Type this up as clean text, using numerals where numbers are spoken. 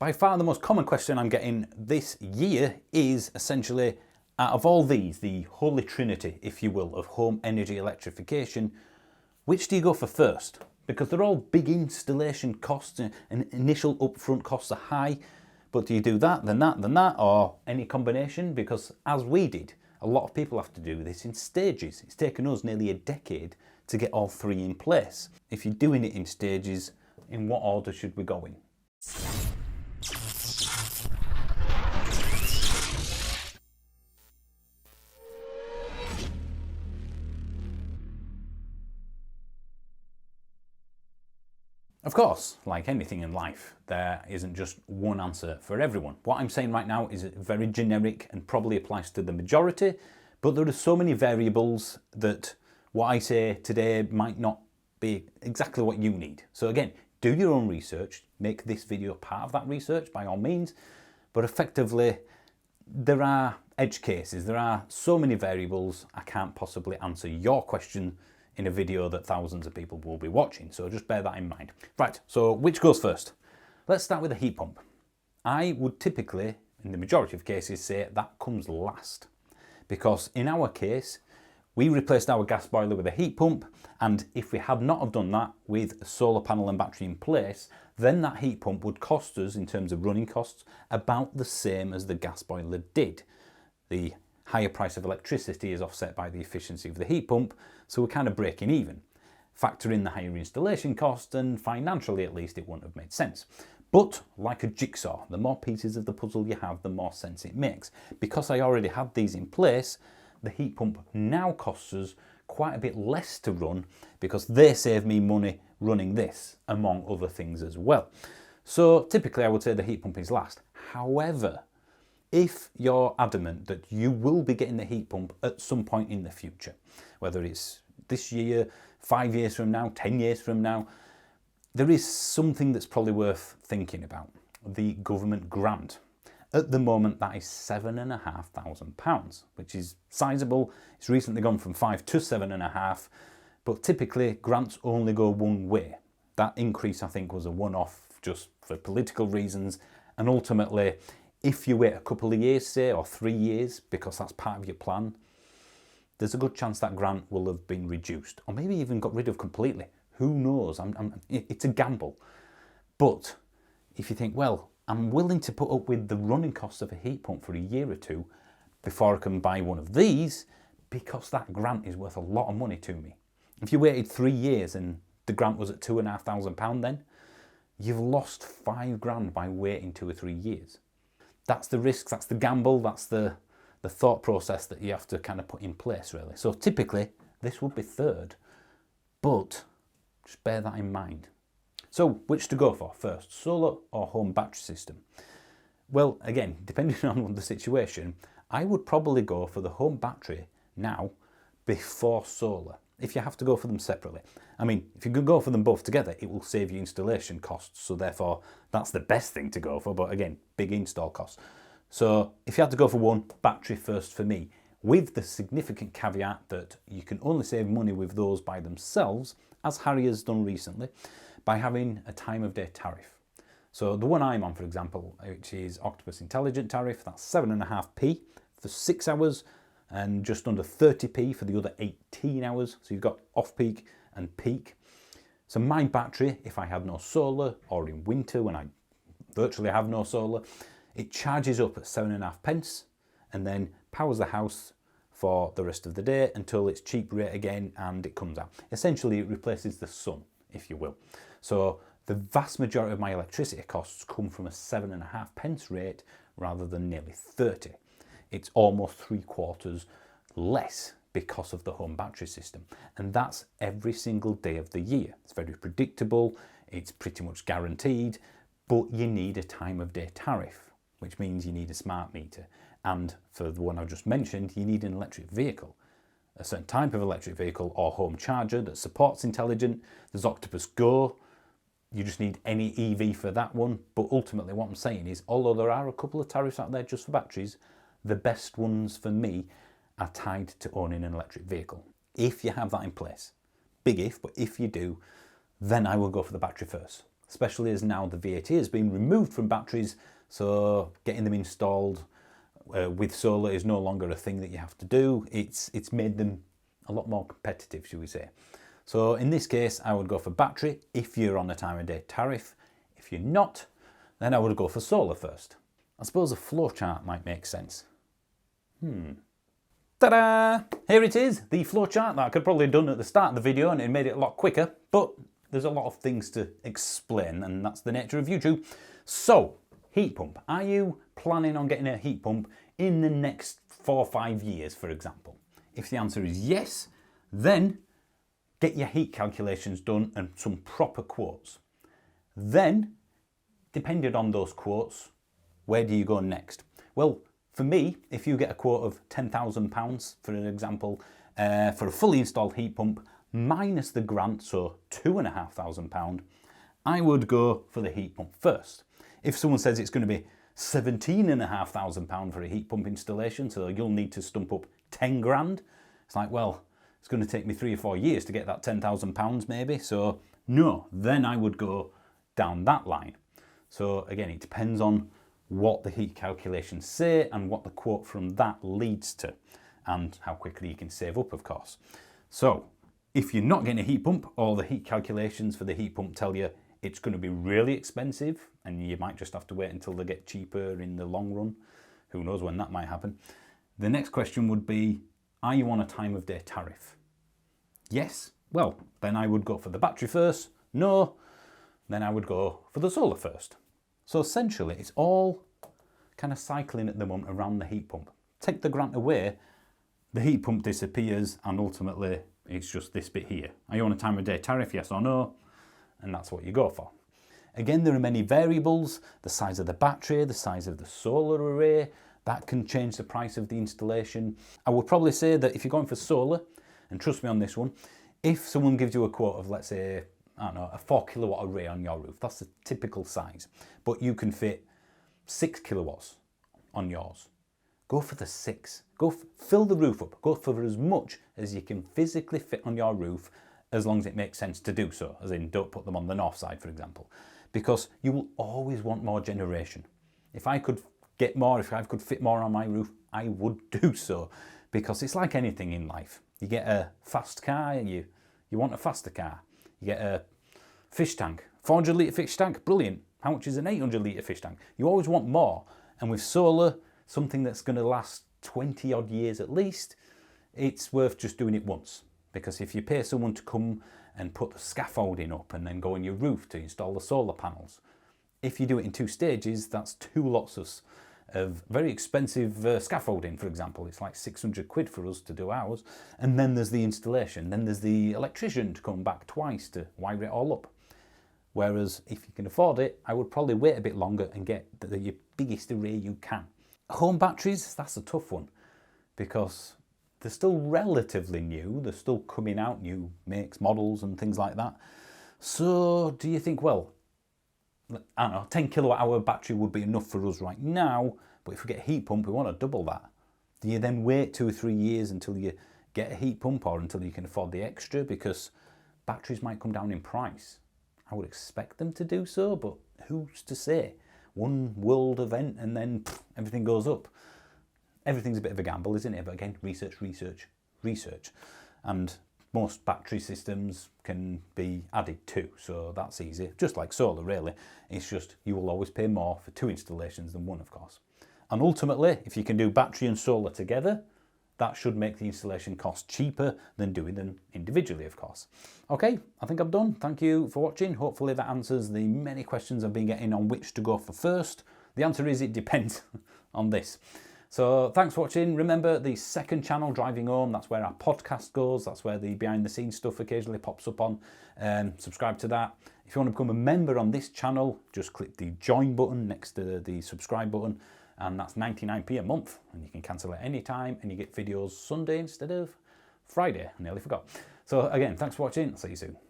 By far the most common question I'm getting this year is essentially, out of all these, the holy trinity, if you will, of home energy electrification, which do you go for first? Because they're all big installation costs and initial upfront costs are high, but do you do that, then that, then that, or any combination? Because as we did, a lot of people have to do this in stages. It's taken us nearly a decade to get all three in place. If you're doing it in stages, in what order should we go in? Of course, like anything in life, there isn't just one answer for everyone. What I'm saying right now is very generic and probably applies to the majority, but there are so many variables that what I say today might not be exactly what you need. So again, do your own research, make this video part of that research by all means, but effectively there are edge cases, there are so many variables, I can't possibly answer your question in a video that thousands of people will be watching, so just bear that in mind. Right, so which goes first? Let's start with a heat pump. I would typically, in the majority of cases, say that comes last, because in our case, we replaced our gas boiler with a heat pump, and if we had not have done that with a solar panel and battery in place, then that heat pump would cost us, in terms of running costs, about the same as the gas boiler did. The higher price of electricity is offset by the efficiency of the heat pump, so we're kind of breaking even. Factor in the higher installation cost and financially at least it wouldn't have made sense. But like a jigsaw, the more pieces of the puzzle you have, the more sense it makes. Because I already had these in place, the heat pump now costs us quite a bit less to run because they save me money running this, among other things as well. So typically I would say the heat pump is last. However, if you're adamant that you will be getting the heat pump at some point in the future, whether it's this year, 5 years from now, 10 years from now, there is something that's probably worth thinking about. The government grant. At the moment, that is £7,500, which is sizable. It's recently gone from 5 to 7.5, but typically grants only go one way. That increase, I think, was a one-off just for political reasons, and ultimately, if you wait a couple of years, say, or 3 years, because that's part of your plan, there's a good chance that grant will have been reduced, or maybe even got rid of completely. Who knows? It's a gamble. But if you think, well, I'm willing to put up with the running costs of a heat pump for a year or two before I can buy one of these, because that grant is worth a lot of money to me. If you waited 3 years and the grant was at £2,500 then, you've lost £5,000 by waiting 2 or 3 years. That's the risk, that's the gamble, that's the thought process that you have to kind of put in place, really. So typically, this would be third, but just bear that in mind. So, which to go for first, solar or home battery system? Well, again, depending on the situation, I would probably go for the home battery now before solar, if you have to go for them separately. I mean, if you could go for them both together, it will save you installation costs, so therefore that's the best thing to go for, but again, big install costs. So if you had to go for one, battery first for me, with the significant caveat that you can only save money with those by themselves, as Harry has done recently, by having a time of day tariff. So the one I'm on, for example, which is Octopus Intelligent Tariff, that's 7.5p for 6 hours and just under 30p for the other 18 hours. So you've got off-peak and peak. So my battery, if I had no solar, or in winter when I virtually have no solar, it charges up at 7.5 pence and then powers the house for the rest of the day until it's cheap rate again and it comes out. Essentially, it replaces the sun, if you will. So the vast majority of my electricity costs come from a 7.5 pence rate rather than nearly 30. It's almost 3/4 less because of the home battery system. And that's every single day of the year. It's very predictable, it's pretty much guaranteed, but you need a time of day tariff, which means you need a smart meter. And for the one I just mentioned, you need an electric vehicle, a certain type of electric vehicle or home charger that supports intelligent. There's Octopus Go. You just need any EV for that one. But ultimately what I'm saying is, although there are a couple of tariffs out there just for batteries, the best ones for me are tied to owning an electric vehicle. If you have that in place, big if, but if you do, then I will go for the battery first. especially as now the VAT has been removed from batteries, so getting them installed with solar is no longer a thing that you have to do. It's made them a lot more competitive, should we say. So in this case, I would go for battery if you're on a time of day tariff. If you're not, then I would go for solar first. I suppose a flowchart might make sense. Ta-da! Here it is, the flowchart that I could probably have done at the start of the video and it made it a lot quicker, but there's a lot of things to explain and that's the nature of YouTube. So, heat pump. Are you planning on getting a heat pump in the next 4 or 5 years, for example? If the answer is yes, then get your heat calculations done and some proper quotes. Then, depending on those quotes, where do you go next? Well, for me, if you get a quote of £10,000, for an example, for a fully installed heat pump, minus the grant, so £2,500, I would go for the heat pump first. If someone says it's going to be £17,500 for a heat pump installation, so you'll need to stump up 10 grand, it's like, well, it's going to take me 3 or 4 years to get that £10,000 maybe, so no, then I would go down that line. So again, it depends on what the heat calculations say and what the quote from that leads to, and how quickly you can save up, of course. So if you're not getting a heat pump, or the heat calculations for the heat pump tell you it's going to be really expensive and you might just have to wait until they get cheaper in the long run, who knows when that might happen, the next question would be, are you on a time of day tariff? Yes, well, then I would go for the battery first. No, then I would go for the solar first. So essentially, it's all kind of cycling at the moment around the heat pump. Take the grant away, the heat pump disappears, and ultimately it's just this bit here. Are you on a time of day tariff, yes or no? And that's what you go for. Again, there are many variables, the size of the battery, the size of the solar array, that can change the price of the installation. I would probably say that if you're going for solar, and trust me on this one, if someone gives you a quote of, let's say, I don't know, a 4 kilowatt array on your roof, that's the typical size, but you can fit 6 kilowatts on yours, go for the 6. Fill the roof up, go for as much as you can physically fit on your roof, as long as it makes sense to do so, as in don't put them on the north side, for example, because you will always want more generation. If I could get more, if I could fit more on my roof, I would do so, because it's like anything in life. You get a fast car and you want a faster car. You get a fish tank, 400 litre fish tank, brilliant. How much is an 800 litre fish tank? You always want more. And with solar, something that's going to last 20 odd years at least, it's worth just doing it once. Because if you pay someone to come and put the scaffolding up and then go on your roof to install the solar panels, if you do it in 2 stages, that's 2 lots of very expensive scaffolding, for example. It's like 600 quid for us to do ours. And then there's the installation. Then there's the electrician to come back twice to wire it all up. Whereas if you can afford it, I would probably wait a bit longer and get the biggest array you can. Home batteries, that's a tough one, because they're still relatively new. They're still coming out, new makes, models and things like that. So do you think, well, I don't know, 10 kilowatt hour battery would be enough for us right now, but if we get a heat pump, we want to double that. Do you then wait 2 or 3 years until you get a heat pump, or until you can afford the extra? Because batteries might come down in price. I would expect them to do so, but who's to say? One world event and then everything goes up. Everything's a bit of a gamble, isn't it? But again, research. And most battery systems can be added to, so that's easy. Just like solar, really. It's just you will always pay more for 2 installations than 1, of course. And ultimately, if you can do battery and solar together, that should make the installation cost cheaper than doing them individually, of course. Okay, I think I'm done. Thank you for watching. Hopefully that answers the many questions I've been getting on which to go for first. The answer is it depends on this. So thanks for watching. Remember the second channel, Driving Home, that's where our podcast goes. That's where the behind the scenes stuff occasionally pops up on. Subscribe to that. If you want to become a member on this channel, just click the join button next to the subscribe button, and that's 99p a month. And you can cancel at any time, and you get videos Sunday instead of Friday. I nearly forgot. So again, thanks for watching. I'll see you soon.